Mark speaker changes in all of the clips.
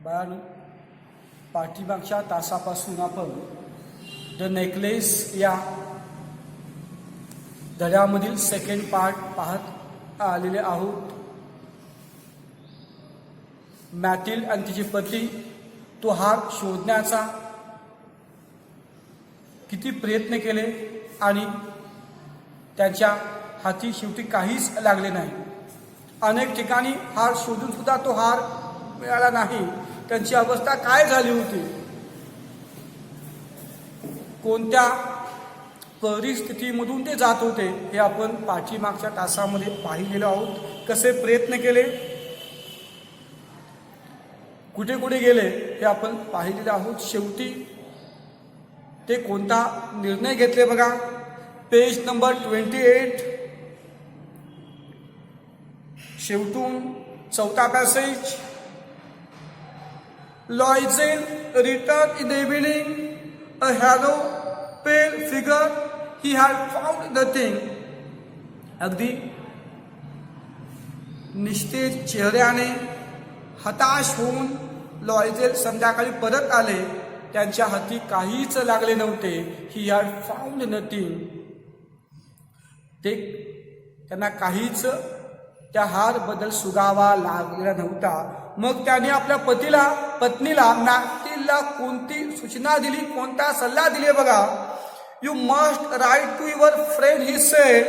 Speaker 1: बाळांनो, पाठीमागच्या तासापासून आपण द नेकलेस या धड्यामधील सेकंड पार्ट पाहत आलेले आहोत. मॅथिल्ड आणि तिचे पती तो हार शोधण्याचा किती प्रयत्न केले आणि त्यांच्या हाती शेवटी काहीच लागले नाही. अनेक ठिकाणी हार शोधून सुद्धा तो हार मिळाला नाही. त्यांची अवस्था काय झाली होती, कोणत्या परिस्थितीमधून ते जात होते हे आपण पाठीमागच्या तासामध्ये पाहिलेलो आहोत. कसे प्रयत्न केले, कुठे कुठे गेले हे आपण पाहिलेले आहोत. शेवटी ते कोणता निर्णय घेतले बघा. पेज नंबर 28 शेवटून चौथा passage. Loisel returned in the evening, a hollow, pale figure. He had found nothing. अगदी निस्तेज चेहऱ्याने हताश होऊन लॉयझेल संध्याकाळी परत आले. त्यांच्या हाती काहीच लागले नव्हते. He had found nothing. ते त्यांना काहीच त्या हार बद्दल सुगावा लागलेला नव्हता. मग त्याने आपल्या पत्नीला मॅथिल्डला कोणती सूचना दिली, कोणता सल्ला दिले बघा. You must write to your friend, he said.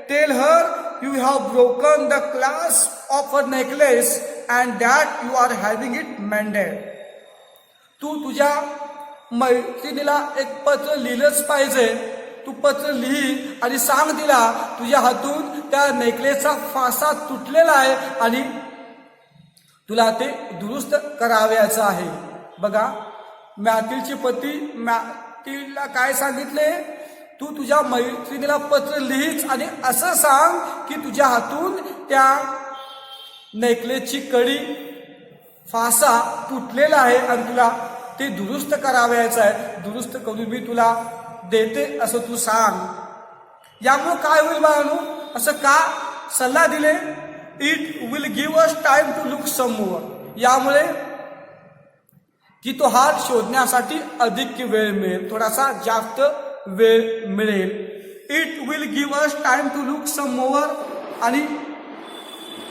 Speaker 1: Tell her you have broken the clasp of a necklace and that you are having it mended. तू तुझ्या मैत्रिणीला एक पत्र लिहिलंच पाहिजे. तू पत्र लिही आणि सांग तिला तुझ्या हातून त्या नेकलेसचा फासा तुटलेला आहे आणि तुला ते दुरुस्त करावयाचं आहे. बघा, मॅथिल्डचे पती मॅथिल्डला काय सांगितले, तू तुझ्या मैत्रिणीला पत्र लिहीच आणि असं सांग की तुझ्या हातून त्या नेकलेसची कडी फासा तुटलेला आहे आणि तुला ते दुरुस्त करावयाचं आहे. दुरुस्त करून मी तुला देते असं तू सांग. यामुळे काय होईल बाळांनो, असं का सल्ला दिले. It will give us time to look समोर. यामुळे की तो हार शोधण्यासाठी अधिक वेळ मिळेल, थोडासा जास्त वेळ मिळेल. It will give us time to look समोर. आणि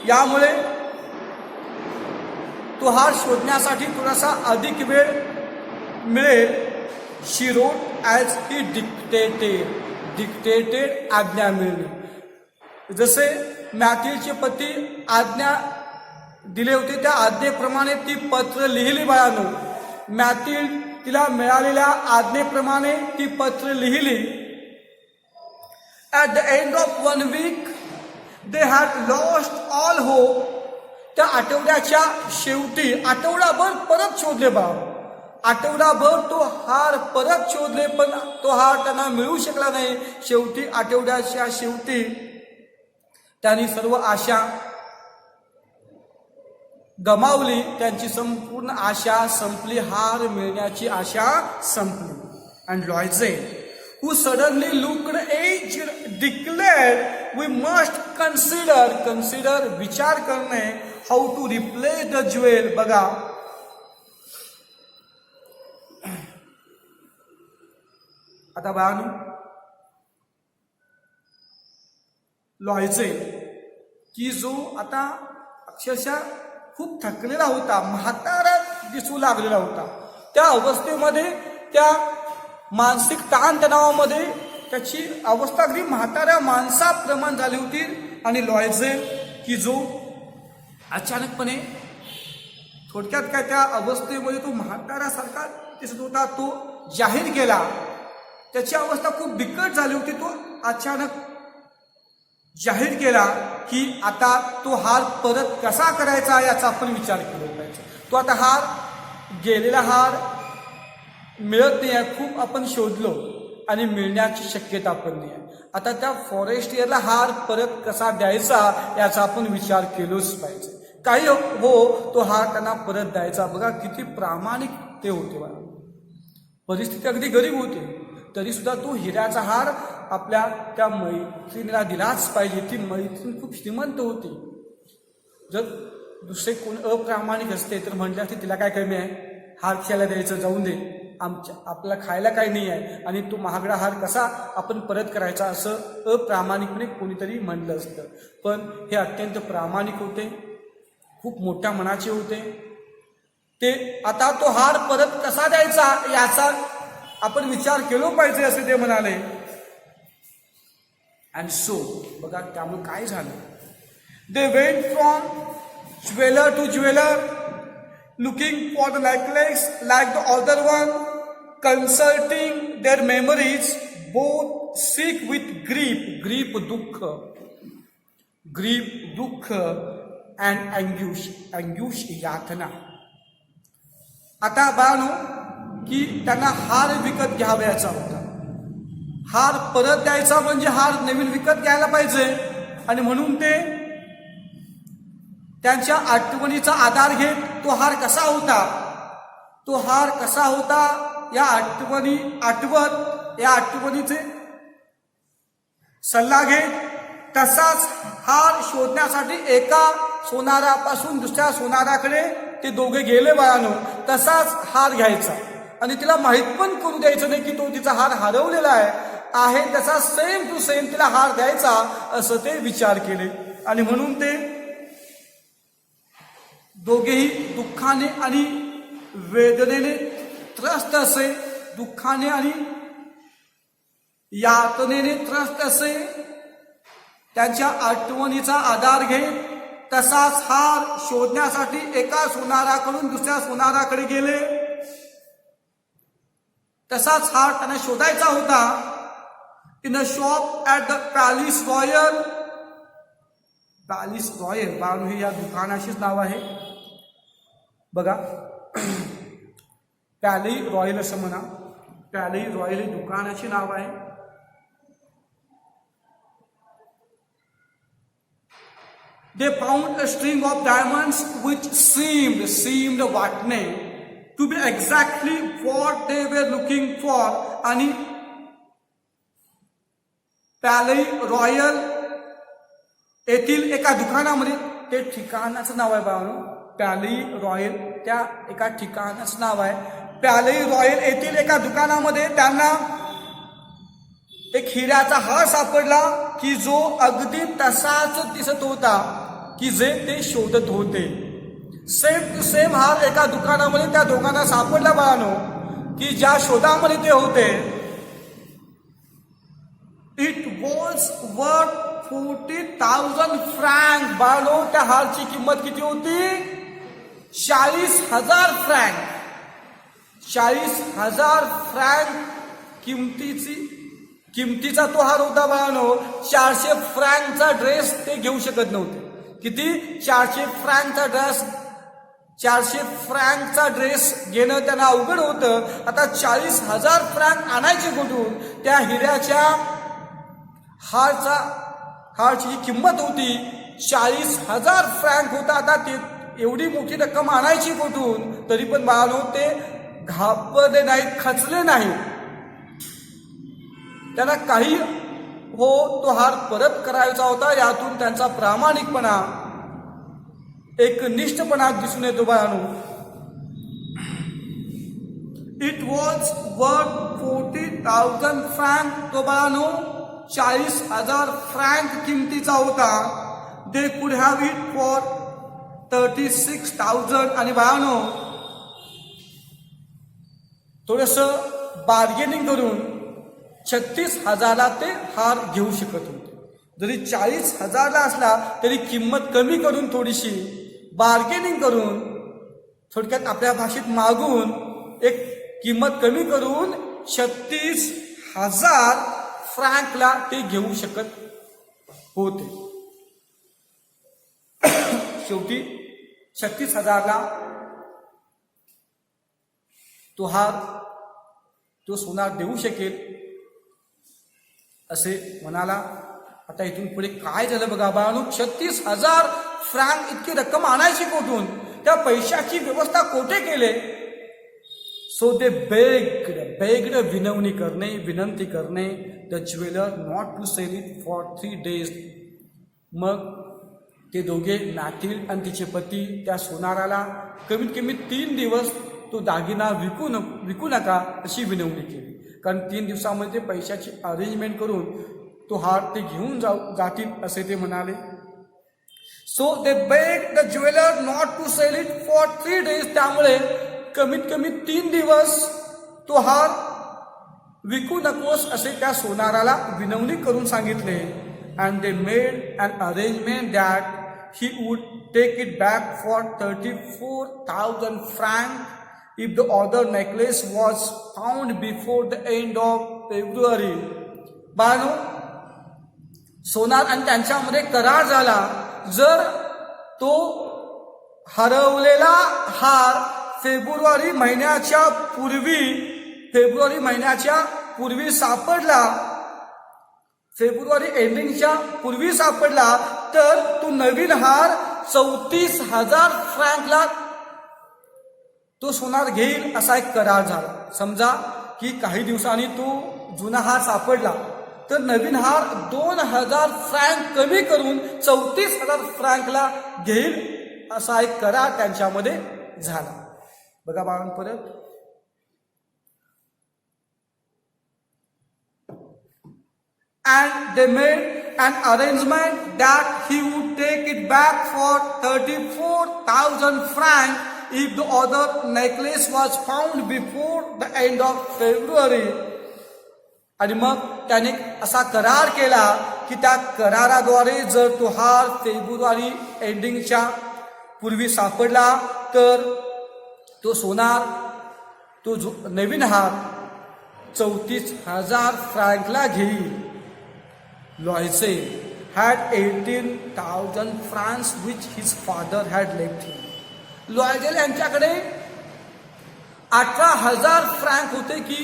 Speaker 1: यामुळे तो हार शोधण्यासाठी थोडासा अधिक वेळ मिळेल. She wrote as he dictated आज्ञा मिळणे. जसे मॅथिल्डचे पती आज्ञा दिले होते त्या आज्ञेप्रमाणे ती पत्र लिहिली बाळांनो. मॅथिल्ड तिला मिळालेल्या आज्ञेप्रमाणे ती पत्र लिहिली. At the end of 1 week they had lost all hope. त्या आठवड्याच्या शेवटी आठवडाभर परत शोधले बाळ. आठवडाभर तो हार परत शोधले पण तो हार त्यांना मिळू शकला नाही. शेवटी आठवड्याच्या शेवटी त्यांनी सर्व आशा गमावली. त्यांची संपूर्ण आशा संपली. हार मिळण्याची आशा संपली. And Loisel, who suddenly looked aged, declared, we must consider विचार करणे, how to replace the jewel. बघा, आता बाळांनो, लॉयझेल की जो आता अक्षरशः खूप थकलेला होता, म्हातारा दिसू लागलेला होता, त्या अवस्थेमध्ये, त्या मानसिक ताणतणावामध्ये त्याची अवस्था अगदी म्हाताऱ्या माणसाप्रमाणे झाली होती. आणि लॉयझेल की जो अचानकपणे थोडक्यात काय त्या अवस्थेमध्ये तो म्हाताऱ्यासारखा दिसत होता, तो जाहीर केला. त्याची अवस्था खूप बिकट झाली होती. तो अचानक जाहीर केला की आता तो हार परत कसा करायचा याचा आपण विचार केला पाहिजे. तो आता हार, गेलेला हार मिळत नाही आहे. खूप आपण शोधलो आणि मिळण्याची शक्यता पण नाही आहे. आता त्या फॉरेस्ट इयरला हार परत कसा द्यायचा याचा आपण विचार केलोच पाहिजे. काही हो, तो हार त्यांना परत द्यायचा. बघा किती प्रामाणिक ते होते. बघा, परिस्थिती अगदी गरीब होती तरी सुद्धा तो हिऱ्याचा हार आपल्या त्या मैत्रिणीला दिलाच पाहिजे. ती मैत्रीण खूप श्रीमंत होती. जर दुसरे कोण अप्रामाणिक असते तर म्हटलं की तिला काय कमी आहे, हार खेळायला द्यायचं, जाऊन दे, आपल्याला खायला काही नाही आहे आणि तो महागडा हार कसा आपण परत करायचा, असं अप्रामाणिकपणे कोणीतरी म्हणलं असतं. पण हे अत्यंत प्रामाणिक होते, खूप मोठ्या मनाचे होते. ते आता तो हार परत कसा द्यायचा याचा आपण विचार केला पाहिजे असे ते म्हणाले. अँड सो बघा त्यामुळे काय झालं, they went from jeweller to jeweller looking for the necklace like the other one, consulting their memories, both sick with grief dukh and anguish यातना. आता बाळांनो की त्यांना हार विकत घ्यावयाचा होता, हार परत द्यायचा म्हणजे हार नवीन विकत घ्यायला पाहिजे, आणि म्हणून ते त्यांच्या आठवणीचा आधार घेत तो हार कसा होता, तो हार कसा होता या आठवणीचे सल्ला घेत तसाच हार शोधण्यासाठी एका सोनारापासून दुसऱ्या सोनाराकडे ते दोघे गेले बाळांनो. तसाच हार घ्यायचा आणि तिला माहित पण करू द्यायचं नाही की तो तिचा हार हरवलेला आहे, तसा सेम टू सेम तिला हार द्यायचा असं ते विचार केले. आणि म्हणून ते दोघेही दुःखाने आणि वेदनेने त्रस्त असे, दुःखाने आणि यातनेने त्रस्त असे त्यांच्या आठवणीचा आधार घेत तसाच हार शोधण्यासाठी एका सोनाराकडून दुसऱ्या सोनाराकडे गेले. तसाच हार त्यांना शोधायचा होता. In a shop at the Palais Royal बाळू हे या दुकानाशीच नाव आहे बघा, पॅली रॉयल असं म्हणा, पॅली रॉयल हे दुकानाचे नाव आहे. They found a string of diamonds which seemed वाटणे to be exactly what they were looking for. आणि पॅली रॉयल येथील एका दुकानामध्ये, ते ठिकाणाचं नाव आहे बाळांनो, पॅली रॉयल त्या एका ठिकाणाचं नाव आहे. पॅली रॉयल येथील एका दुकानामध्ये त्यांना एक हिऱ्याचा हार सापडला की जो अगदी तसाच दिसत होता की जे ते शोधत होते. सेम टू सेम हार एका दुकानामध्ये त्या दोघांना सापडला बाळांनो की ज्या शोधामध्ये ते होते. It was worth 40,000 frank. बाळांनो त्या हारची किंमत किती होती, 40,000 फ्रँक. 40,000 फ्रँक किमतीचा तो हार होता बाळांनो. 400 फ्रँकचा ड्रेस ते घेऊ शकत नव्हते. किती, 400 फ्रँकचा ड्रेस घेणं त्यांना अवघड होतं. आता 40,000 फ्रँक आणायचे कुठून, त्या हिऱ्याच्या हारची जी किंमत होती 40,000 फ्रँक होता. आता ते एवढी मोठी रक्कम आणायची कुठून, तरी पण बाळांनो ते घाबरले नाहीत, खचले नाही. त्यांना काही तो हार परत करायचा होता. यातून त्यांचा प्रामाणिकपणा, एक निष्ठपणा दिसून येतो बाळांनो. It was worth 40,000 frank. तो बाळांनो 40,000 फ्रँक किमतीचा होता. They could have it for 36,000. आणि बाळांनो थोडस बार्गेनिंग करून 36,000ला ते हार घेऊ शकत होते. जरी 40,000ला असला तरी किंमत कमी करून, थोडीशी बार्गेनिंग करून, थोडक्यात आपल्या भाषेत मागून एक किंमत कमी करून 36,000 फ्रँकला ते घेऊ शकत होते. शेवटी 36,000ला तो हार, तो सोनार देऊ शकेल असे म्हणाला. आता इथून पुढे काय झालं बघा बाळांनो. 36,000 फ्रँक इतकी रक्कम आणायची कुठून, त्या पैशाची व्यवस्था कोठे केले. सो दे बेग्ड विनंती करणे the jeweller not to sell it for 3 days. मग ते दोघे मॅथिल आणि तिचे पती त्या सोनाराला कमीत कमी 3 दिवस तो दागिना विकू नका अशी विनवणी केली. कारण 3 दिवसामध्ये पैशाची अरेंजमेंट करून तो हार ते घेऊन जातील असे ते म्हणाले. So they beg the jeweller not to sell it for 3 days. त्यामुळे कमीत कमी 3 दिवस तो हार विकू नकोस असे त्या सोनाराला विनवणी करून सांगितले. And they made an arrangement that he would take it back for 34,000 francs if the other necklace was found before the end of February. बानो सोनार आणि त्यांच्यामध्ये करार झाला, जर तो हरवलेला हार फेब्रुवारी महिन्याच्या पूर्वी सापडला, फेब्रुवारी एंडिंगच्या पूर्वी सापडला, तर तो नवीन हार 34,000 फ्रँकला तो सोनार घेईल असा एक करार झाला. समजा की काही दिवसांनी तो जुना हार सापडला तर नवीन हार 2,000 फ्रँक कमी करून 34,000 फ्रँकला घेईल असा एक करार त्यांच्यामध्ये झाला. बघा बाळांनो परत, and they made an arrangement that he would take it back for 34,000 francs if the other necklace was found before the end of February. आणि मग त्याने असा करार केला की त्या कराराद्वारे जर तो हार फेब्रुवारी एंडिंगच्या पूर्वी सापडला तर तो सोनार, तो नवीन हार 34,000 फ्रँकला घेईल. Loisel had 18,000 francs which his father had left him. Loisel यांच्याकडे 18,000 फ्रँक होते की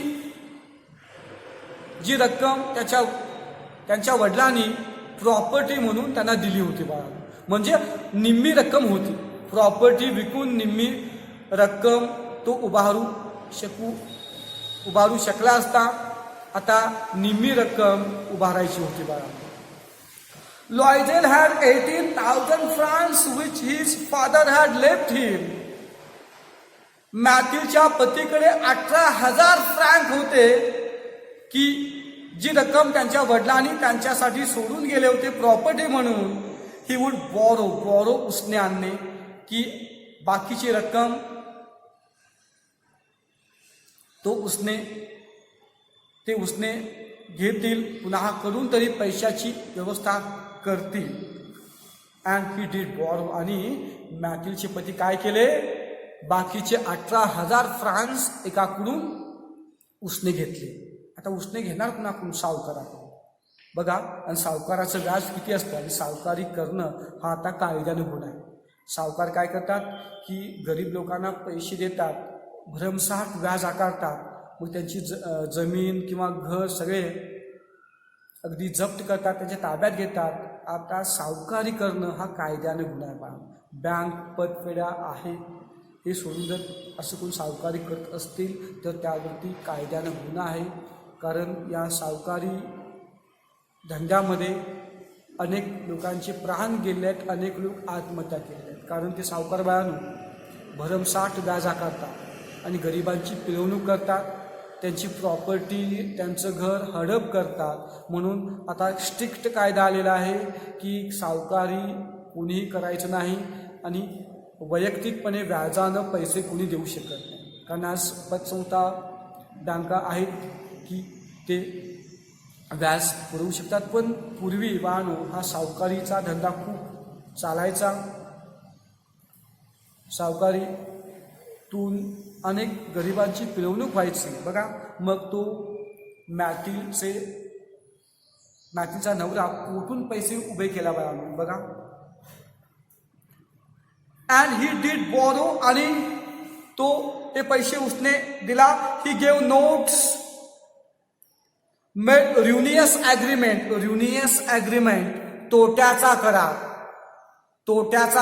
Speaker 1: जी रक्कम त्यांच्या वडिलांनी प्रॉपर्टी म्हणून त्यांना दिली होती बाळा. म्हणजे निम्मी रक्कम होती. प्रॉपर्टी विकून निम्मी रक्कम तो उभारू शकला असता. आता निम्मी रक्कम उभारायची होती बाळा. Loisel had 18,000 francs which his father had left him. मॅथ्यूच्या पतीकडे 18,000 फ्रँक होते की जी रक्कम त्यांच्या वडिलांनी त्यांच्यासाठी सोडून गेले होते प्रॉपर्टी म्हणून. ही वुड बॉरो उसने आणणे की बाकीची रक्कम ते उसने घेतील, पुन्हा करून तरी पैशाची व्यवस्था करतील. And he did borrow. आणि मॅथ्यूचे पती काय केले, बाकीचे 18,000 फ्रांस एकाकडून उसने घेतले. आता उसने घेणार कुणाकडून, सावकाराकडून. बघा, आणि सावकाराचं व्याज किती असतं, आणि सावकारी करणं हा आता कायद्यानं गुन्हा आहे. सावकार काय करतात की गरीब लोकांना पैसे देतात, भरमसाठ व्याज आकारतात, मग त्यांची जमीन किंवा घर सगळे अगदी जप्त करतात, त्यांच्या ताब्यात घेतात. आता सावकारी करणं हा कायद्यानं गुन्हा आहे. बँक पतफेड्या आहे हे सोडून जर असं कोण सावकारी करत असतील तर त्यावरती कायद्यानं गुन्हा आहे. कारण या सावकारी धंद्यामध्ये अनेक लोकांचे प्राण गेले आहेत, अनेक लोक आत्महत्या केल्या आहेत. कारण ते सावकार बायानं भरमसाठ व्याज आकारतात आणि गरिबांची पिळवणूक करतात, त्यांची प्रॉपर्टी, त्यांचं घर हडप करतात. म्हणून आता स्ट्रिक्ट कायदा आलेला आहे की सावकारी कोणीही करायचं नाही आणि वैयक्तिकपणे व्याजानं पैसे कोणी देऊ शकत नाही. कारण आज पतसंस्था बँका आहेत की ते व्याज पुरवू शकतात. पण पूर्वी वाहनो हा सावकारीचा धंदा खूप चालायचा. सावकारीतून अनेक गरिबांची पिळवणूक व्हायची. बघा, मग तो मॅथ्यूचा नवरा कुठून पैसे उभे केला बघा. And he did borrow. आणि तो ते पैसे उसने दिला. He gave notes, made ruinous agreement, तोट्याचा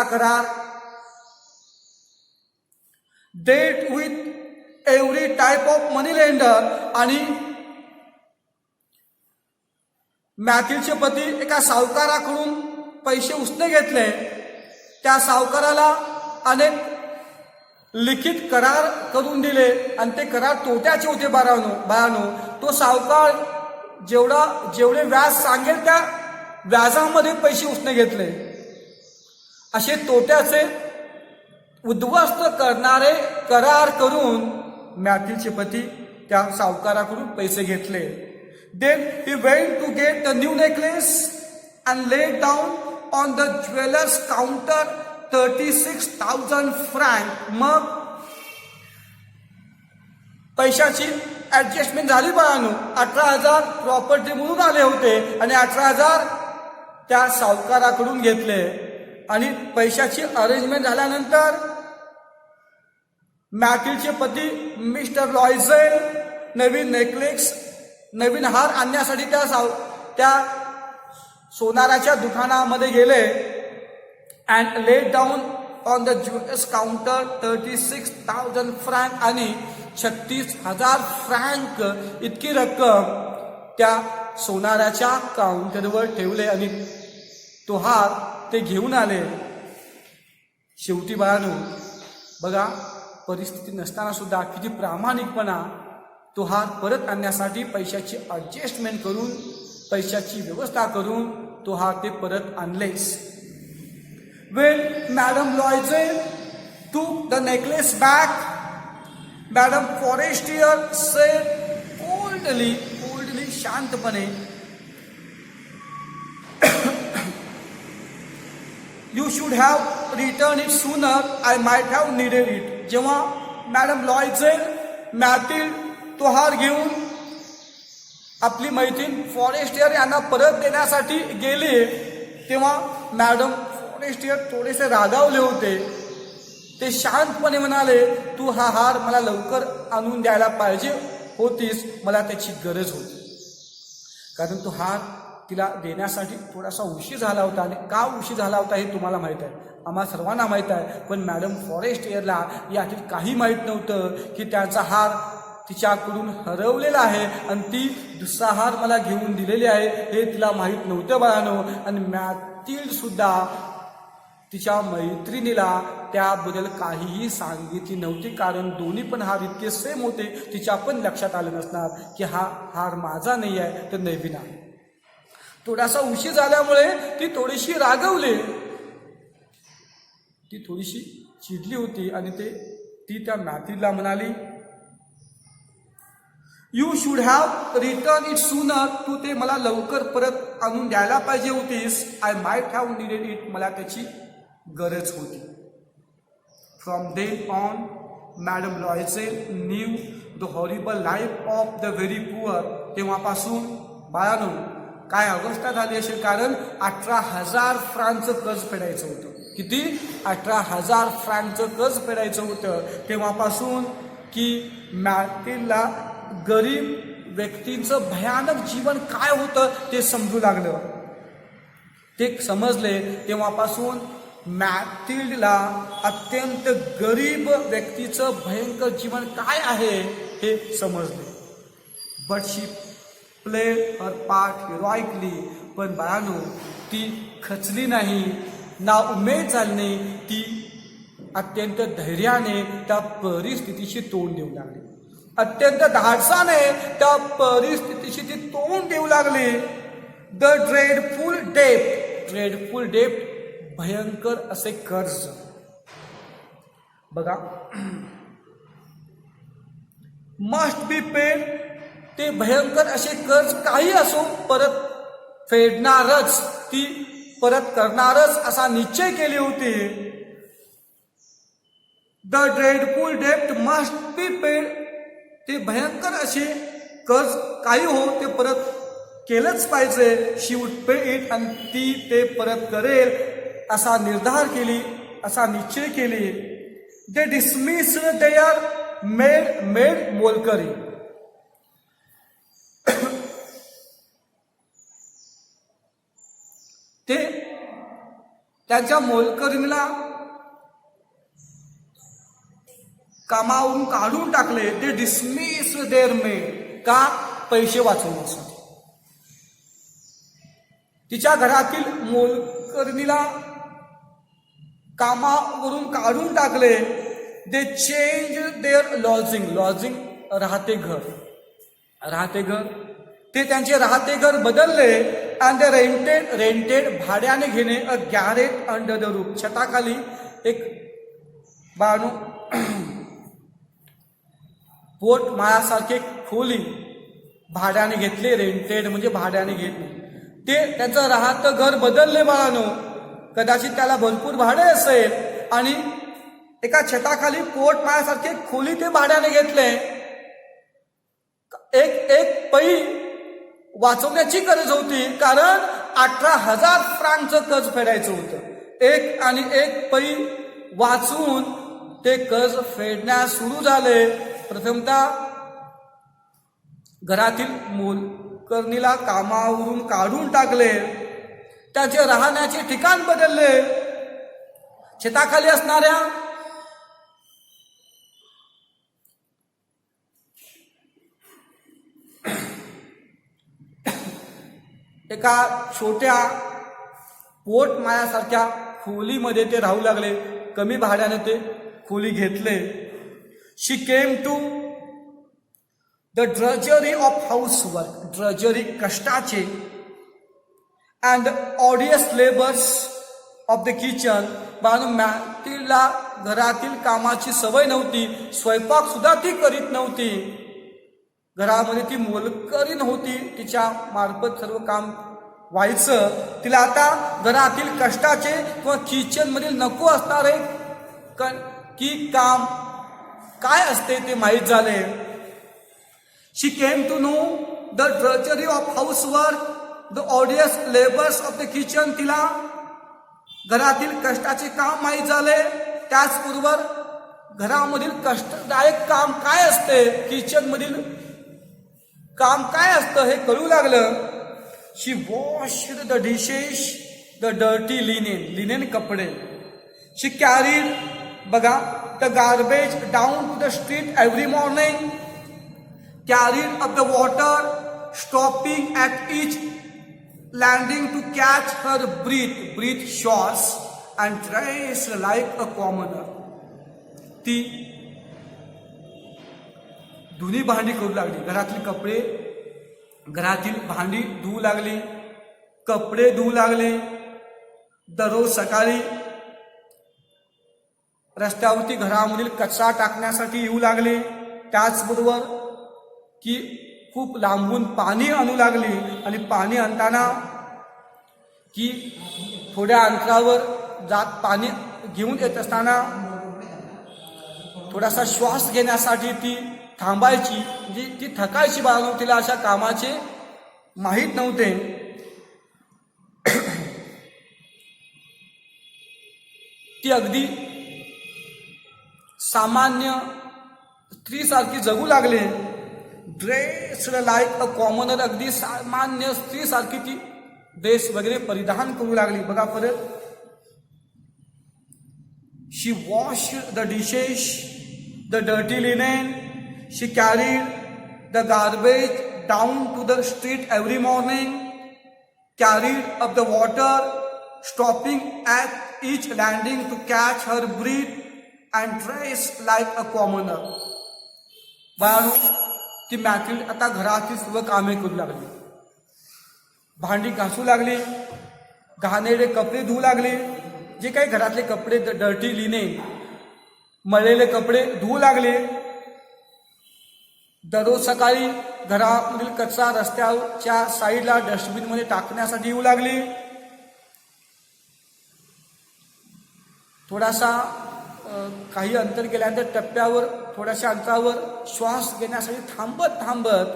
Speaker 1: करार, डेट with every type of money lender. आणि मॅथ्यूचे पती एका सावकाराकडून पैसे उसने घेतले त्या सावकाराला अनेक लिखित करार करून दिले आणि ते करार तोट्याचे होते बाळानो. तो सावकार जेवढे व्याज सांगेल त्या व्याजामध्ये पैसे उसने घेतले. असे तोट्याचे उद्ध्वस्त करणारे करार करून मॅथ्यूचे पती त्या सावकाराकडून पैसे घेतले. Then he went to get the new necklace and laid down on the jeweler's counter 36,000 francs. मग पैशाची ऍडजस्टमेंट झाली बाळानो. 18,000 प्रॉपर्टी म्हणून आले होते आणि 18,000 त्या सावकाराकडून घेतले. आणि पैशाची अरेंजमेंट झाल्यानंतर मॅथ्यूचे पती मिस्टर लॉयझेल नवीन नेकलेस नवीन हार आणण्यासाठी त्या सोनाराच्या दुकानामध्ये गेले. And laid down on the jeweller's counter 36,000 franc आणि 36,000 फ्रँक इतकी रक्कम त्या सोनाराच्या काउंटरवर ठेवले आणि तो हार ते घेऊन आले. शेवटी बाळांनो बघा, परिस्थिती नसताना सुद्धा किती प्रामाणिकपणा तो हार परत आणण्यासाठी पैशाची ॲडजस्टमेंट करून पैशाची व्यवस्था करून तो हार ते परत आणलेच. When Madam Loisel took the necklace back, Madam Forestier said coldly, शांतपणे, You should have returned it sooner. I might have needed it. जेव्हा मॅडम लॉयझेल मॅथील्ड तो हार घेऊन आपली मैत्रीण फॉरेस्टियर यांना परत देण्यासाठी गेले, तेव्हा मॅडम फॉरेस्टियर थोडेसे रागावले होते. ते शांतपणे म्हणाले, तू हा हार मला लवकर आणून द्यायला पाहिजे होतीस, मला त्याची गरज होती. कारण तो हार तिला देण्यासाठी थोडासा उशीर झाला होता. आणि का उशीर झाला होता हे तुम्हाला माहीत आहे, आम्हा सर्वांना माहीत आहे. पण मॅडम फॉरेस्टियरला यातील काही माहीत नव्हतं की त्यांचा हार तिच्याकडून हरवलेला आहे आणि ती दुसरा हार मला घेऊन दिलेली आहे हे तिला माहीत नव्हतं बाळानो. आणि मॅथील्ड सुद्धा तिच्या मैत्रिणीला त्याबद्दल काहीही सांगितली नव्हती, कारण दोन्ही पण हार इतके सेम होते. तिच्या पण लक्षात आलं नसणार की हा हार माझा नाही आहे तर नवीन आहे. थोडासा उशीर झाल्यामुळे ती थोडीशी रागवली, ती थोडीशी चिडली होती आणि ती त्या मॅथील्डला म्हणाली, you should have return it sooner. तू ते मला लवकर परत आणून द्यायला पाहिजे होतीस. I might have needed it. मला त्याची गरज होती. From then on madam Loisel knew the horrible life of the very poor. तेव्हापासून बाळानो काय अवस्था झाली असेल, कारण 18,000 फ्रांकचं कर्ज फेडायचं होतं. किती? 18,000 फ्रांकचं कर्ज फेडायचं होतं. तेव्हापासून की मॅथील्डला गरीब व्यक्तींचं भयानक जीवन काय होतं ते समजू लागलं. ते समजले तेव्हापासून मॅथील्डला अत्यंत गरीब व्यक्तीचं भयंकर जीवन काय आहे हे समजले. But she played her part heroically. पण बाळानो ती खचली नाही, ना उमेद झाली नाही. ती अत्यंत धैर्याने त्या परिस्थितीशी तोंड देऊ लागली. अत्यंत धाडसाने त्या परिस्थितीशी ती तोंड देऊ लागली. द ड्रेडफुल डेप्ट, भयंकर असे कर्ज. बघा, मस्ट बी पेड. ते भयंकर असे कर्ज काही असो परत फेडणारच, ती परत करणारच असा निश्चय केली होती. द ड्रेडफुल डेप्ट मस्ट बी पेड. ते भयंकर असे कर्ज काही हो ते परत केलंच पाहिजे. शी वुड पे इट. आणि ती ते परत करेल असा निर्धार केली, असा निश्चय केली. दे डिसमिस देअर मेड मोलकरी. ते त्यांच्या मोलकरीला कामावरून काढून टाकले. ते डिसमिस देअर मेड. का? पैसे वाचवण्यासाठी. तिच्या घरातील मोलकरणीला कामावरून काढून टाकले. दे चेंज देअर लॉजिंग राहते घर ते त्यांचे राहते घर बदलले. अँड दे रेंटेड भाड्याने घेणे अ गॅरेज अंडर द रूफ, छताखाली एक बाणू पोट माळासारखे खोली भाड्याने घेतले. रेंटेड म्हणजे भाड्याने घेतले. ते त्यांचं राहतं घर बदलले बाळानो. कदाचित त्याला भरपूर भाडे असेल आणि एका छताखाली पोट माळासारखे खोली ते भाड्याने घेतले. एक पै वाचवण्याची गरज होती, कारण 18,000 फ्रांकचं कर्ज फेडायचं होतं. एक पै वाचून ते कर्ज फेडण्यास सुरू झाले. प्रथमतः घरातील मोलकरणीला कामावरून काढून टाकले. त्याचे राहण्याचे ठिकाण बदलले. छताखाली असणाऱ्या एका छोट्या पोट माळ्यासारख्या खोलीमध्ये ते राहू लागले. कमी भाड्याने ते खोली घेतले. She came to the drudgery of housework, drudgery कष्टाचे, and odious labours of the kitchen. तिला घरातील कामाची सवय नव्हती. स्वयंपाक सुद्धा ती करीत नव्हती. घरामध्ये ती मोलकरीण होती. तिच्या मार्फत सर्व काम व्हायचं. तिला आता घरातील कष्टाचे किंवा किचन मधील नको असणारे की काम काय असते ते माहीत झाले. She came to know the drudgery of housework, the odious labours of the kitchen. तिला घरातील कष्टाचे काम माहीत झाले. त्याचबरोबर घरामधील कष्टदायक काम काय असते, किचन मधील काम काय असतं हे कळू लागलं. She washed the dishes, the dirty linen कपडे. शी कॅरीड बघा the garbage down to the street every morning. Carried up the water, stopping at each landing to catch her breath shorts and dress like a commoner. ती धुनी भांडी करू लागली. घरातली कपडे, घरातील भांडी धुवू लागली, कपडे धुवू लागले. दररोज सकाळी रस्त्यावरती घरामधील कचरा टाकण्यासाठी येऊ लागले. त्याचबरोबर की खूप लांबून पाणी आणू लागली. आणि पाणी आणताना की थोड्या अंतरावर जात पाणी घेऊन येत असताना थोडासा श्वास घेण्यासाठी ती थांबायची. म्हणजे ती थकायची बाळांनो. तिला अशा कामाचे माहीत नव्हते. ती अगदी सामान्य स्त्रीसारखी जगू लागले. ड्रेस्ड लाईक अ कॉमनर, अगदी सामान्य स्त्रीसारखी ती ड्रेस वगैरे परिधान करू लागली. बघा परत. She washed the dishes, the dirty linen. She carried the garbage down to the street every morning, carried up the water, stopping at each landing to catch her breath, and dressed like a commoner. बाळांनो, ती मॅथील्ड आता घरातील सर्व कामे करू लागली. भांडी घासू लागली, घाणेरडे कपडे धुवू लागली. जे काही घरातले कपडे डर्टी लिने, मळलेले कपडे धुवू लागले. दररोज सकाळी घरामधील कचरा रस्त्याच्या साईडला डस्टबिनमध्ये टाकण्यासाठी येऊ लागली. थोडासा काही अंतर गेल्यानंतर टप्प्यावर थोड्याशा अंतरावर श्वास घेण्यासाठी थांबत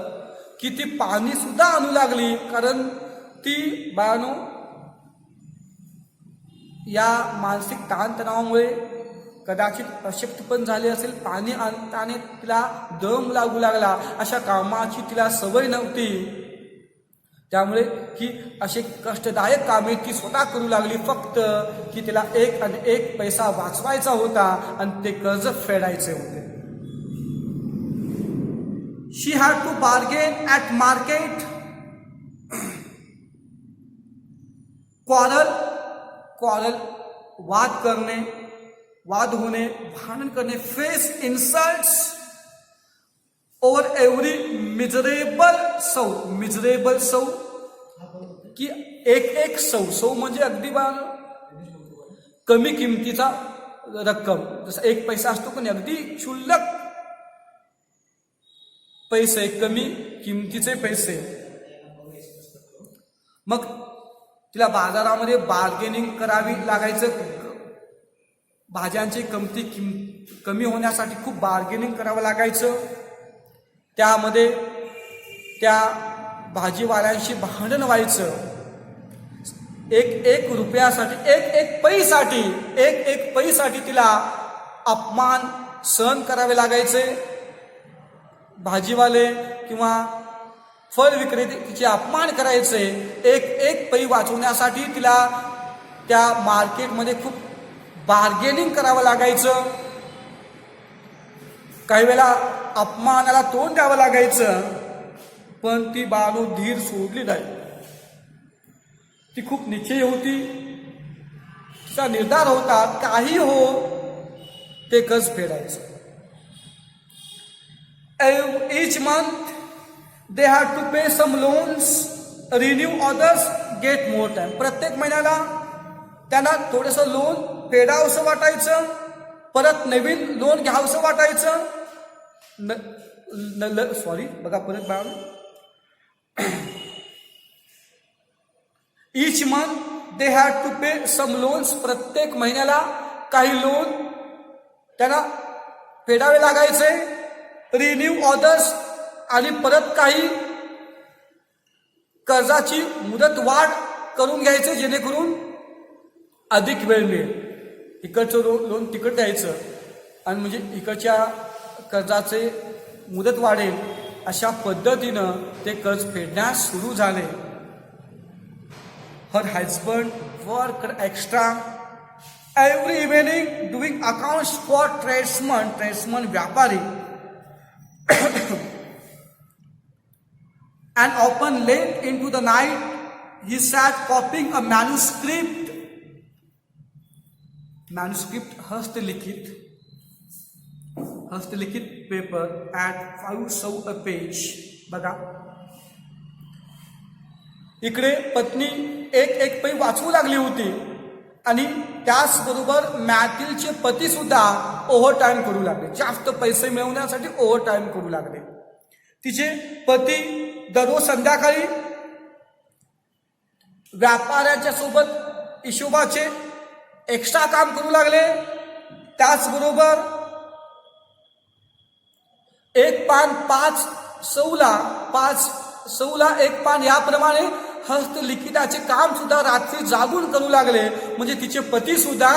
Speaker 1: की ती पाणी सुद्धा आणू लागली. कारण ती बाळांनो या मानसिक ताणतणावामुळे कदाचित अशक्त पण झाले असेल. पाणी आणताना तिला दम लागू लागला. अशा कामाची तिला सवय नव्हती. त्यामुळे ही असे कष्टदायक कामे ती स्वतः करू लागली. फक्त की तिला एक पैसा वाचवायचा होता आणि ते कर्ज फेडायचे होते. She had to bargain at market, quarrel वाद होणे, भांडण करणे, face insults over every miserable sou की एक सौ म्हणजे अगदी कमी किमतीचा रक्कम, जसं 1 पैसा असतो पण अगदी क्षुल्लक पैसे, कमी किमतीचे पैसे. मग तिला बाजारामध्ये बार्गेनिंग करावी लागायचं. भाज्यांची कमी होण्यासाठी खूप बार्गेनिंग करावं लागायचं. त्यामध्ये त्या भाजीवाल्यांशी भांडण व्हायचं. एक रुपयासाठी, एक पैसाठी तिला अपमान सहन करावे लागायचे. भाजीवाले किंवा फळ विक्रेते तिचे अपमान करायचे. एक पै वाचवण्यासाठी तिला त्या मार्केटमध्ये खूप बार्गेनिंग करावं लागायचं. काही वेळा अपमानाला तोंड द्यावं लागायचं. पण ती बानू धीर सोडली नाही. ती खूप निश्चयी होती. तिचा निर्धार होता, काही हो ते कर्ज फेडायचं. Each month they had to pay some loans, renew others, get more time. प्रत्येक महिन्याला त्यांना थोडंसं लोन फेडावंसं वाटायचं, परत नवीन लोन घ्यावंसं वाटायचं. बघा परत बाळा. Each month they had to pay some loans. प्रत्येक महिन्याला काही लोन त्यांना फेडावे लागायचे. रिन्यू ऑदर्स आणि परत काही कर्जाची मुदत वाढ करून घ्यायचे, जेणेकरून अधिक वेळ मिळेल. इकडचं लोन तिकड द्यायचं आणि म्हणजे इकडच्या कर्जाचे मुदत वाढेल. अशा पद्धतीनं ते कर्ज फेडण्यास सुरू झाले. Her husband worked extra every evening doing accounts for tradesmen व्यापारी. And often late into the night, he sat copying a manuscript हस्तलिखित paper at 5 सौ a page. बघा, इकडे पत्नी एक पै वाचवू लागली होती आणि त्याचबरोबर मॅथिलचे पती सुद्धा ओव्हर टाइम करू लागले. जास्त पैसे मिळवण्यासाठी ओव्हर टाइम करू लागले. तिचे पती दररोज संध्याकाळी व्यापाऱ्याच्या सोबत हिशोबाचे एक्स्ट्रा काम करू लागले. त्याचबरोबर एक पान 5 सौला एक पान याप्रमाणे हस्तलिखिताचे काम सुद्धा रात्री जागून करू लागले. म्हणजे तिचे पती सुद्धा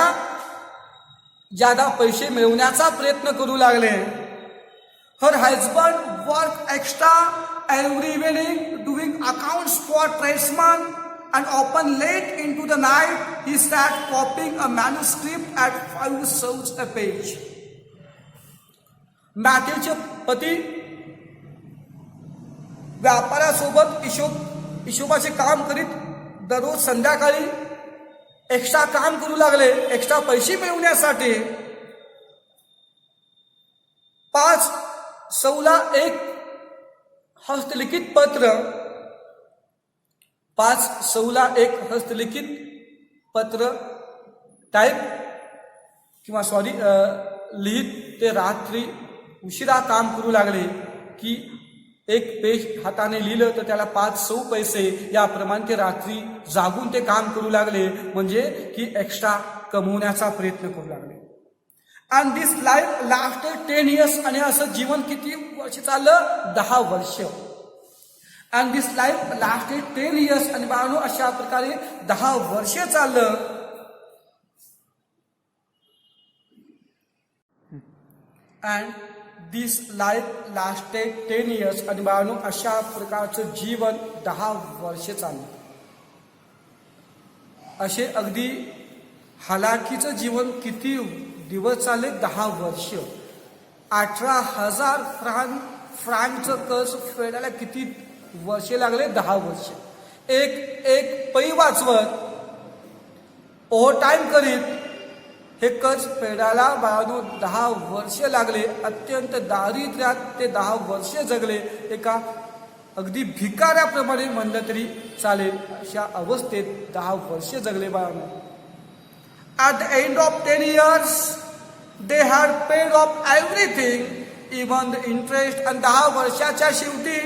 Speaker 1: ज्यादा पैसे मिळवण्याचा प्रयत्न करू लागले. Her husband work extra every evening doing accounts for tradesmen and often late into the night he sat copying a manuscript at 5 sous a page. मॅथ्यूचे पती व्यापाऱ्यासोबत हिशोबाचे काम करीत दररोज संध्याकाळी एक्स्ट्रा काम करू लागले. एक्स्ट्रा पैसे मिळवण्यासाठी 5 सौला एक हस्तलिखित पत्र 5 सौला एक हस्तलिखित पत्र टाईप लिहित ते रात्री उशिरा काम करू लागले. की एक पेज हाताने लिहिलं तर त्याला 5 सौ पैसे याप्रमाणे ते रात्री जागून ते काम करू लागले. म्हणजे की एक्स्ट्रा कमवण्याचा प्रयत्न करू लागले. And this life lasted 10 years. आणि असं जीवन किती वर्ष चाललं? 10 वर्ष. And this life lasted 10 years. आणि बाळांनो अशा प्रकारे 10 वर्ष चाललं. And this life lasted 10 years. आणि बाळांनो अशा प्रकारचं जीवन 10 वर्ष चाललं. असे अगदी हलाखीचं जीवन किती दिवस चालले? 10 वर्ष. 18,000 फ्रँकचं कर्ज फेडायला किती वर्षे लागले? 10 वर्ष. एक पै वाचवत ओव्हर टाइम करीत हे कर्ज फेडायला बाळांनो 10 वर्ष लागले. अत्यंत दारिद्र्यात ते 10 वर्ष जगले. एका अगदी भिकाऱ्याप्रमाणे म्हणलं तरी चालेल अशा अवस्थेत 10 वर्ष जगले बाळांनो. At the end of 10 years, they had paid off everything, even the interest. आणि 10 वर्षाच्या शेवटी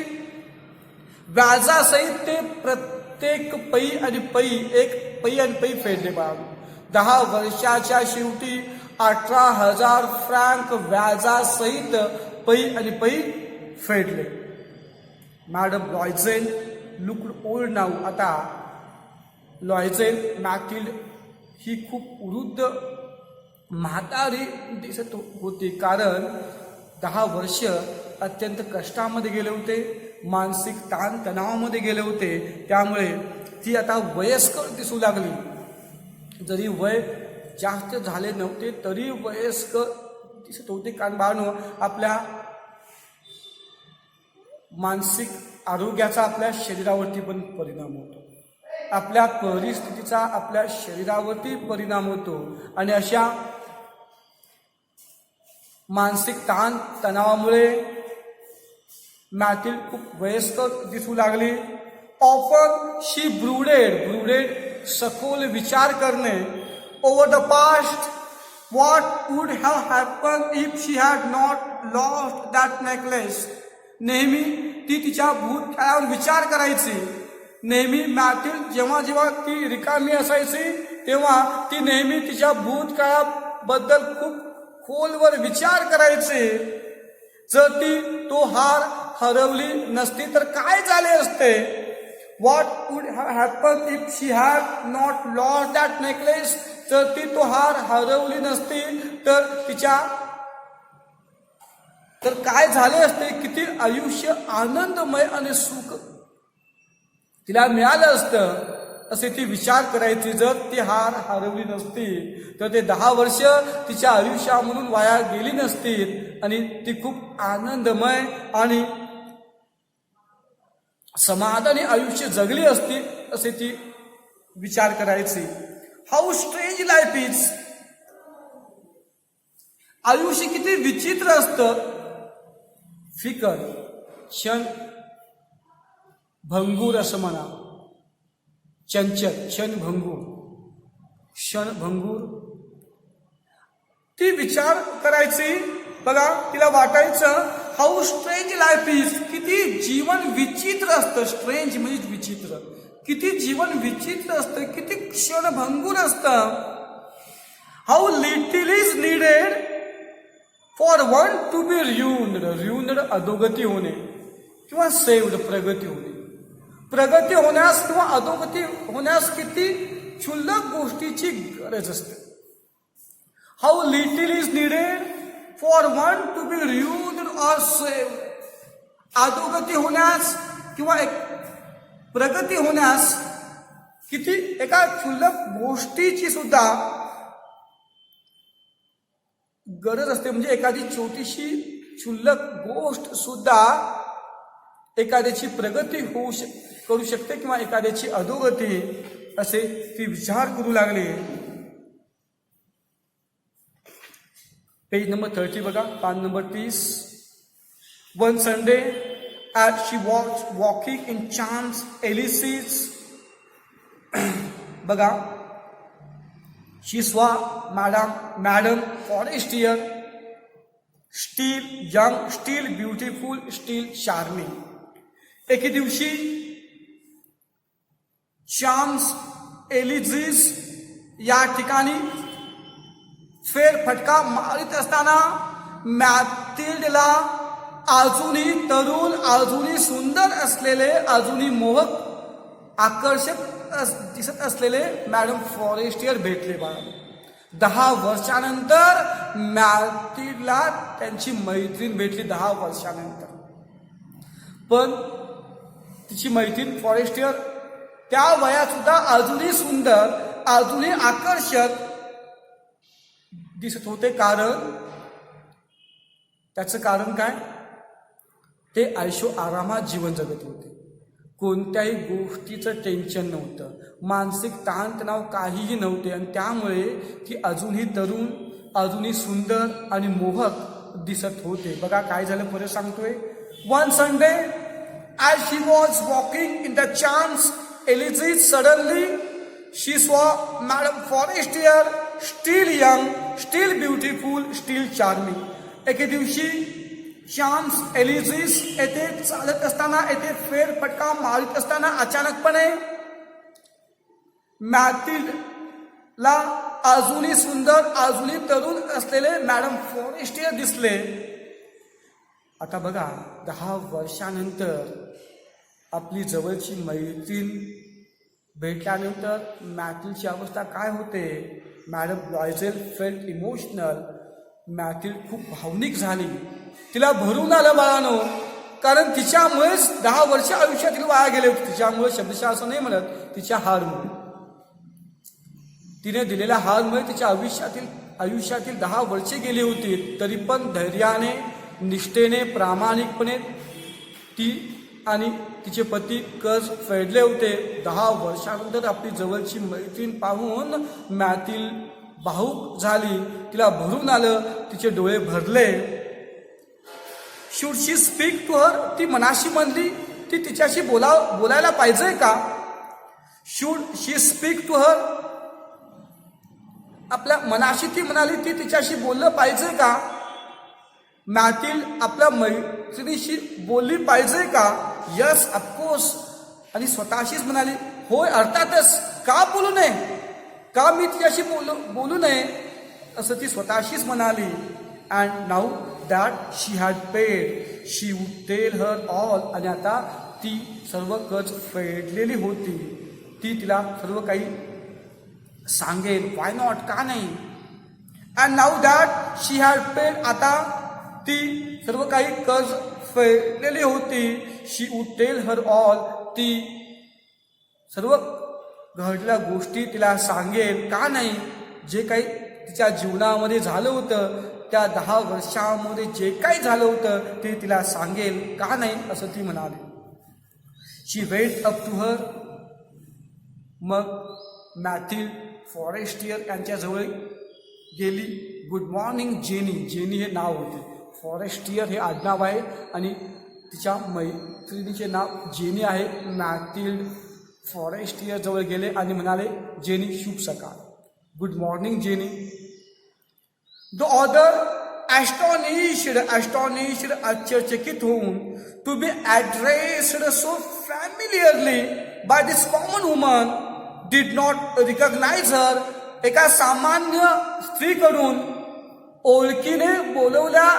Speaker 1: व्याजासहित ते प्रत्येक पै आणि पै एक पै आणि पै फेडले बाळांनो. 10 वर्षाच्या शेवटी 18,000 फ्रँक व्याजासहित पै आणि पै फेडले. Madame Loisel looked old now. आता लॉयझेल मॅटिल्ड ही खूप वृद्ध म्हातारी दिसत होती, कारण 10 वर्ष अत्यंत कष्टामध्ये गेले होते, मानसिक ताण तणावामध्ये गेले होते. त्यामुळे ती आता वयस्कर दिसू लागली. जरी वय जास्त झाले नव्हते तरी वयस्कर दिसत होते, कारण बाळांनो आपल्या मानसिक आरोग्याचा आपल्या शरीरावरती पण परिणाम होतो, आपल्या परिस्थितीचा आपल्या शरीरावरती परिणाम होतो. आणि अशा मानसिक ताण तणावामुळे मॅटिल्ड खूप वयस्कर दिसू लागली. ऑफन शी ब्रुडेड सखोल विचार करणे. Over the past, what would have happen if she had not lost that necklace. नेहमी ती तिच्या भूतकाळावर विचार करायची. नेहमी मॅटिल्ड जेव्हा जेव्हा ती रिकामी असायची तेव्हा ती नेहमी तिच्या भूतकाळाबद्दल खूप खोलवर विचार करायचे. जर ती तो हार हरवली नसती तर काय झाले असते. What would happen if she had not lost that necklace. जर ती तो हार हरवली नसती तर काय झाले असते. किती आयुष्य आनंदमय आणि सुख तिला मिळालं असतं असे ती विचार करायची. जर ती हार हरवली नसती तर ते 10 वर्ष तिच्या आयुष्यामधून वाया गेली नसतील आणि ती खूप आनंदमय आणि समाधानी आयुष्य जगली असती असे ती विचार करायची. How strange life is. आयुष्य किती विचित्र असतं. फिकर, क्षण भंगूर असं म्हणा. चंचल, क्षण भंगूर. ती विचार करायची. बघा तिला वाटायचं हाऊ स्ट्रेंज लाईफ इज. किती जीवन विचित्र असतं. स्ट्रेंज म्हणजे विचित्र. किती जीवन विचित्र असतं, किती क्षणभंगूर असतं. How little is needed for one to be ruined अधोगती होणे किंवा सेव्ड प्रगती होणे. प्रगती होण्यास किंवा अधोगती होण्यास किती क्षुल्लक गोष्टीची गरज असते. How little is needed for one to be ruined or saved. अधोगती होण्यास किंवा प्रगती होण्यास किती एका क्षुल्लक गोष्टीची सुद्धा गरज असते. म्हणजे एखादी छोटीशी क्षुल्लक गोष्ट सुद्धा एखाद्याची प्रगती करू शकते किंवा एखाद्याची अधोगती असे ती विचार करू लागले. पेज नंबर 30 बघा, पान number 30. One Sunday as she was walking in Champs Elysees, बघा, she saw Madame Forestier, still young, still beautiful, still charming. एके दिवशी चाम्स एलिझीस या ठिकाणी फेरफटका मारित असताना मॅथिल्डला अजूनही तरुण, अजूनही सुंदर असलेले, अजूनही मोहक आकर्षक दिसत असलेले मॅडम फॉरेस्टियर भेटले. बाळा 10 वर्षानंतर मॅथिल्डला त्यांची मैत्रीण भेटली. 10 वर्षानंतर. पण तिची मैत्रीण फॉरेस्टियर त्या वयात सुद्धा अजूनही सुंदर, अजूनही आकर्षक दिसत होते. त्याचं कारण काय? ते आयुष्य आरामात जीवन जगत होते. कोणत्याही गोष्टीचं टेन्शन नव्हतं, मानसिक ताणतणाव काहीही नव्हते, आणि त्यामुळे ती अजूनही तरुण, अजूनही सुंदर आणि मोहक दिसत होते. बघा काय झालं परत सांगतोय. One Sunday as she was walking in the chance Elizabeth suddenly she saw Madam Forestier, still young, still beautiful, still charming. एके दिवशी चान्स एलिझिस येथे चालत असताना, येथे फेरफटका मारित असताना अचानकपणे मॅथिल्डला अजूनही सुंदर, अजूनही तरुण असलेले मॅडम फॉरेस्टियर दिसले. आता बघा 10 वर्षानंतर आपली जवळची मैत्रीण भेटल्यानंतर मॅथिल्डची अवस्था काय होते. Madame Loisel felt emotional. Mathilde खूप भावनिक झाली, तिला भरून आलं बाळानो, कारण तिच्यामुळेच 10 वर्ष आयुष्यातील वाया गेले होते. तिच्यामुळे शब्दशः असं नाही म्हणत, तिच्या हारमुळे, तिने दिलेल्या हारमुळे तिच्या आयुष्यातील 10 वर्षे गेली होती. तरी पण धैर्याने, निष्ठेने, प्रामाणिकपणे ती आणि तिचे पती कर्ज फेडले होते. 10 वर्षानंतर आपली जवळची मैत्रीण पाहून मॅथिल्ड भावुक झाली, तिला भरून आलं, तिचे डोळे भरले. Should she speak to her. ती मनाशी म्हणली, ती तिच्याशी बोलायला पाहिजे का. Should she speak to her. आपल्या मनाशी ती म्हणाली, ती तिच्याशी बोललं पाहिजे का. मॅथिल्ड आपल्या मैत्रिणीशी बोलली पाहिजे का. Yes of course. आणि स्वतःशीच म्हणाली, होय अर्थातच, का बोलू नये, का मी तिच्याशी बोलू नये, असं ती स्वतःशीच म्हणाली. And now that she had paid she would tell her all. आणि आता ती सर्व कर्ज फेडलेली होती, ती तिला सर्व काही सांगेल. वाय नॉट, का नाही. And now that she had paid. आता ती सर्व काही कर्ज फेडलेली होती. शी वुड टेल हर ऑल. ती सर्व घडलेल्या गोष्टी तिला सांगेल, का नाही. जे काही तिच्या जीवनामध्ये झालं होतं, त्या 10 वर्षामध्ये जे काही झालं होतं ते तिला सांगेल, का नाही, असं ती म्हणाली. शी वेंट अप टू हर. मग मॅथिल्ड फॉरेस्टियर यांच्याजवळ गेली. Good morning jenny. जेनी हे नाव होते, फॉरेस्टियर हे आडनाव आहे, आणि तिच्या मैत्रिणीचे नाव जेनी आहे. मॅथिल्ड फॉरेस्टियर जवळ गेले आणि म्हणाले, जेनी शुभ सकाळ. Good morning Jeanne. The other astonished आश्चर्यचकित होऊन to be addressed so familiarly by this common woman did not recognize her. एका सामान्य स्त्रीकडून ओळखीने बोलवल्या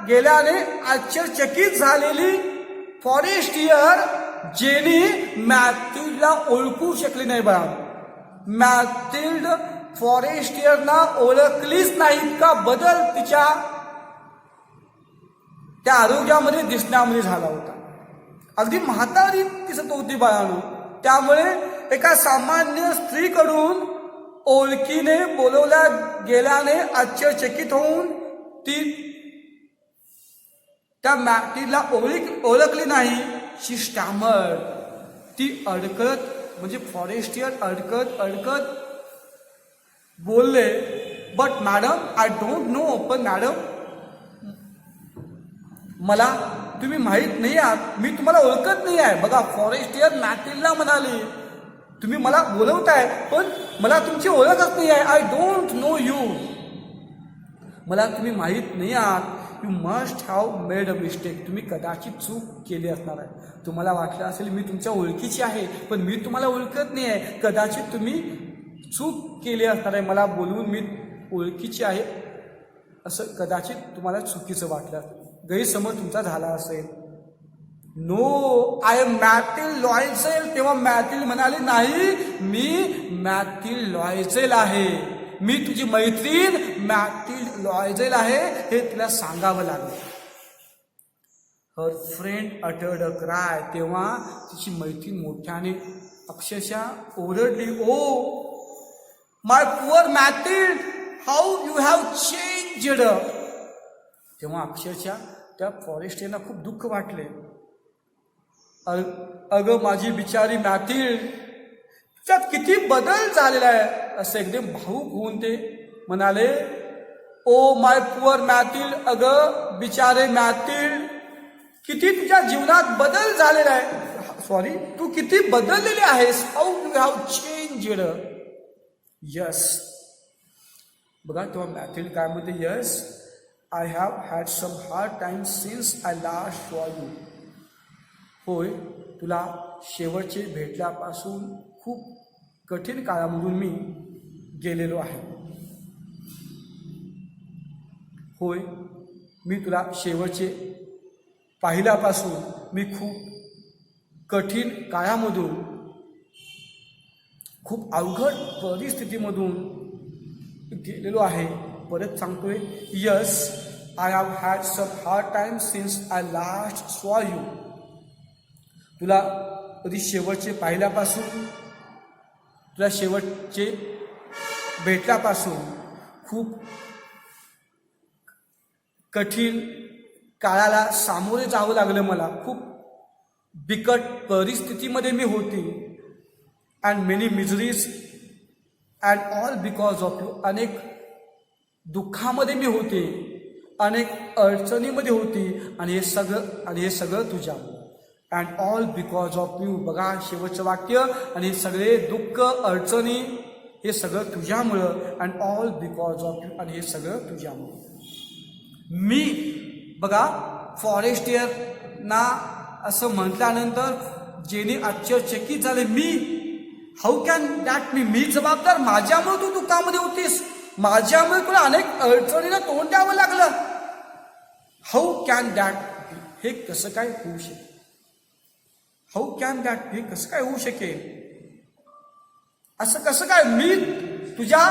Speaker 1: गेल्याने आश्चर्यचकित झालेली फॉरेस्टियर जेनी मॅथिल्डला ओळखू शकली नाही. बघा, मॅथिल्ड फॉरेस्टियरना ओळखलीच नाही. का बदल तिच्या त्या आरोग्यामध्ये दिसण्यामध्ये झाला होता. अगदी म्हातारी दिसत होती बाळानो. त्यामुळे एका सामान्य स्त्रीकडून ओळखीने बोलवल्या गेल्याने आश्चर्यचकित होऊन ती त्या मॅथिल्डला ओळखली नाही. शी स्टॅमर्ड. ती अडकत, म्हणजे फॉरेस्टियर अडकत बोलले, but madam I don't know. पण मॅडम, मला तुम्ही माहीत नाही आहात, मी तुम्हाला ओळखत नाही आहे. बघा, फॉरेस्टियर मॅथिल्डला म्हणाली, तुम्ही मला बोलवताय पण मला तुमची ओळखच नाही आहे. I don't know you. मला तुम्ही माहीत नाही आहात. You must have made a mistake. तुम्ही कदाचित चूक केली असणार आहे. तुम्हाला वाटलं असेल मी तुमच्या ओळखीची आहे, पण मी तुम्हाला ओळखत नाही आहे. कदाचित तुम्ही चूक केली असणार आहे. मला बोलवून मी ओळखीची आहे असं कदाचित तुम्हाला चुकीचं वाटलं असेल, गैरसमज तुमचा झाला असेल. No, I am Mathilde Loisel. तेव्हा मॅथिल्ड म्हणाली, नाही, मी मॅथिल्ड लॉयझेल आहे. मी तुझी मैत्रीण मॅथिल्ड लॉयझेल आहे, हे तिला सांगावं लागलं. Her friend uttered a cry. तेव्हा तिची मैत्रीण मोठ्याने अक्षरशः ओरडली, oh my poor Mathilde, how you have changed. तेव्हा अक्षरशः त्या फॉरेस्टियरना खूप दुःख वाटले. अगं माझी बिचारी मॅथिल्ड, त्यात किती बदल झालेला आहे. असं एकदम भाऊक होऊन ते म्हणाले, ओ माय पुअर मॅथिल्ड, अगं बिचारे मॅथिल्ड, किती तुझ्या जीवनात बदल झालेला आहे. सॉरी, तू किती बदललेली आहेस. How you have changed. Yes. बघा तेव्हा मॅथिल्ड काय म्हणते, yes I have had some hard time since I last saw you. होय, तुला शेवटचे भेटल्यापासून खूप कठीण काळामधून मी गेलेलो आहे. होय, मी तुला शेवटचे पाहिल्यापासून मी खूप कठीण काळामधून, खूप अवघड परिस्थितीमधून गेलेलो आहे. परत सांगतोय, yes I have had some hard time since I last saw you. तुला कधी शेवटचे पाहिल्यापासून, तुला शेवटचे भेटल्यापासून खूप कठीण काळाला सामोरे जावं लागलं. मला खूप बिकट परिस्थितीमध्ये मी होती. And many miseries and all because of you. अनेक दुःखामध्ये मी होते, अनेक अडचणीमध्ये होती, आणि हे सगळं तुझ्यामुळे. And all because of you. बघा शेवटचं वाक्य, आणि हे सगळे दुःख अडचणी हे सगळं तुझ्यामुळं. And all because of you. आणि हे सगळं तुझ्यामुळं. मी बघा फॉरेस्टियरना असं म्हटल्यानंतर जेनी आश्चर्यचकित झाले. मी, हाऊ कॅन दॅट मी जबाबदार. माझ्यामुळे तू दुःखामध्ये होतीस, माझ्यामुळे तुला अनेक अडचणीला तोंड द्यावं लागलं. हाऊ कॅन दॅट, हे कसं काय होऊ शकेल. हाऊ कॅन दॅट, हे कसं काय होऊ शकेल. असं कसं काय, मी तुझ्या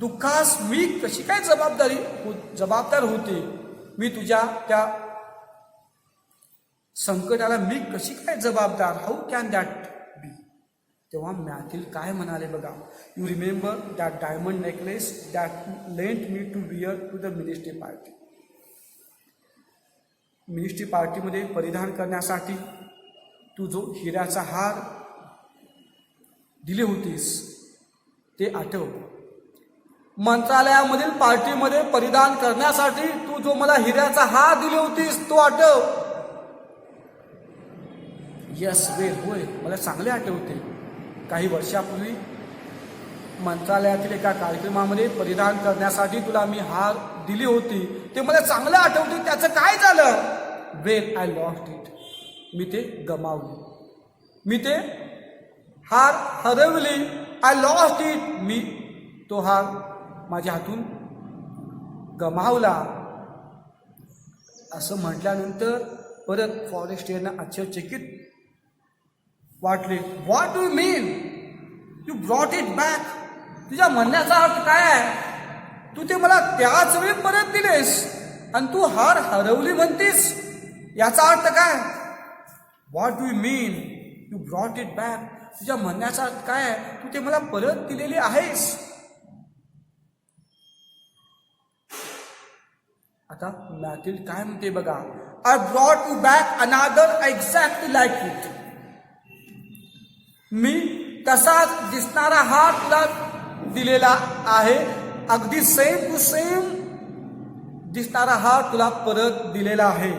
Speaker 1: दुःखास मी कशी काय जबाबदार होते. मी तुझ्या त्या संकटाला मी कशी काय जबाबदार. How can that be. तेव्हा मॅथिल्ड काय म्हणाले बघा, you remember that diamond necklace that lent me to wear to the ministry party. Ministry पार्टीमध्ये परिधान करण्यासाठी तू जो हिऱ्याचा हार दिले होतीस ते आठव. मंत्रालयामधील पार्टीमध्ये परिधान करण्यासाठी तू जो मला हिऱ्याचा हार दिले होतीस तो आठव. यस वेल, होय मला चांगले आठवते. काही वर्षापूर्वी मंत्रालयातील एका कार्यक्रमामध्ये परिधान करण्यासाठी तुला मी हार दिली होती, ते मला चांगलं आठवते. त्याचं काय झालं. Well I lost it. मी ते गमावले. मी ते हार हरवली. I lost it. मी तो हार माझ्या हातून गमावला. असं म्हटल्यानंतर परत फॉरेस्टियरना आश्चर्यचकित वाटले. What do you mean you brought it back. तुझ्या म्हणण्याचा अर्थ काय आहे. तू ते मला त्याच वेळी परत दिलेस आणि तू हार हरवली म्हणतीस. याचा अर्थ काय. What do you mean you brought it back. तुझ्या म्हणण्याचा अर्थ काय आहे. तू ते मला परत दिलेली आहेस. आता मॅथिल्ड काय म्हणते बघा, आय ब्रॉट यू बॅक अनादर एक्झॅक्टली लाईक इट. मी तसाच दिसणारा हार तुला दिलेला आहे. अगदी सेम टू सेम दिसणारा हार तुला परत दिलेला आहे.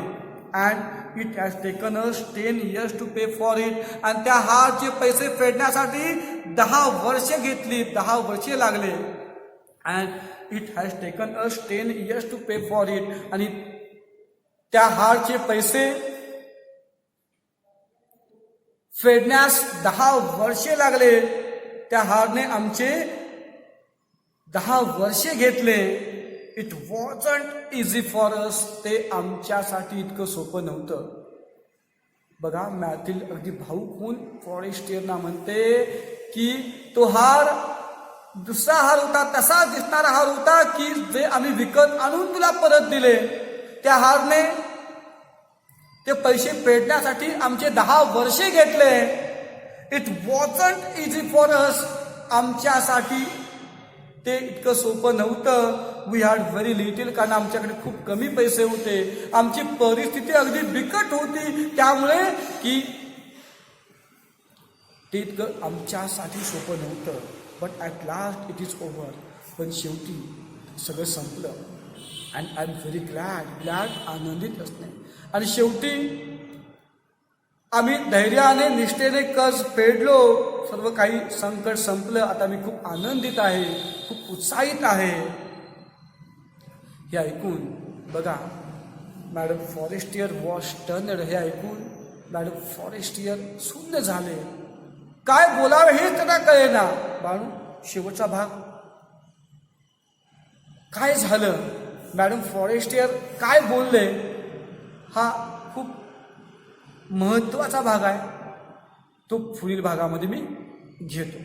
Speaker 1: And it has taken us 10 years to pay for it. आणि त्या हारचे पैसे फेडण्यासाठी 10 वर्षे घेतली, 10 वर्षे लागले. And it has taken us 10 years to pay for it. आणि त्या हारचे पैसे फेडण्यास 10 वर्षे लागले. त्या हारने आमचे 10 वर्षे घेतले. It wasn't easy for us. ते आमच्यासाठी इतकं सोपं नव्हतं. बघा मॅथिल्ड अगदी भाऊक होऊन फॉरेस्टियरना म्हणते की तो हार दुसरा हार होता, तसा दिसणारा हार होता की जे आम्ही विकत आणून तुला परत दिले. त्या हारने ते पैसे फेडण्यासाठी आमचे 10 वर्षे घेतले. It wasn't easy for us. आमच्यासाठी ते इतकं सोपं नव्हतं. वी हॅड व्हेरी लिटिल, कारण आमच्याकडे खूप कमी पैसे होते, आमची परिस्थिती अगदी बिकट होती, त्यामुळे की ते इतकं आमच्यासाठी सोपं नव्हतं. But at last it is over. पण शेवटी सगळं संपलं. And I am very glad, आनंदित असणे. आणि शेवटी आम्ही धैर्याने निष्ठेने कर्ज फेडलो, सर्व काही संकट संपलं. आता मी खूप आनंदित आहे, खूप उत्साहित आहे. हे ऐकून बघा, मॅडम फॉरेस्टियर वॉज स्टन्ड. हे ऐकून मॅडम फॉरेस्टियर शून्य झाले. काय बोलावे हेच त्यांना कळेना. बाळू, शेवटचा भाग काय झालं, मॅडम फॉरेस्टियर काय बोलले, हा खूप महत्त्वाचा भाग आहे. तो पुढील भागामध्ये मी घेतो.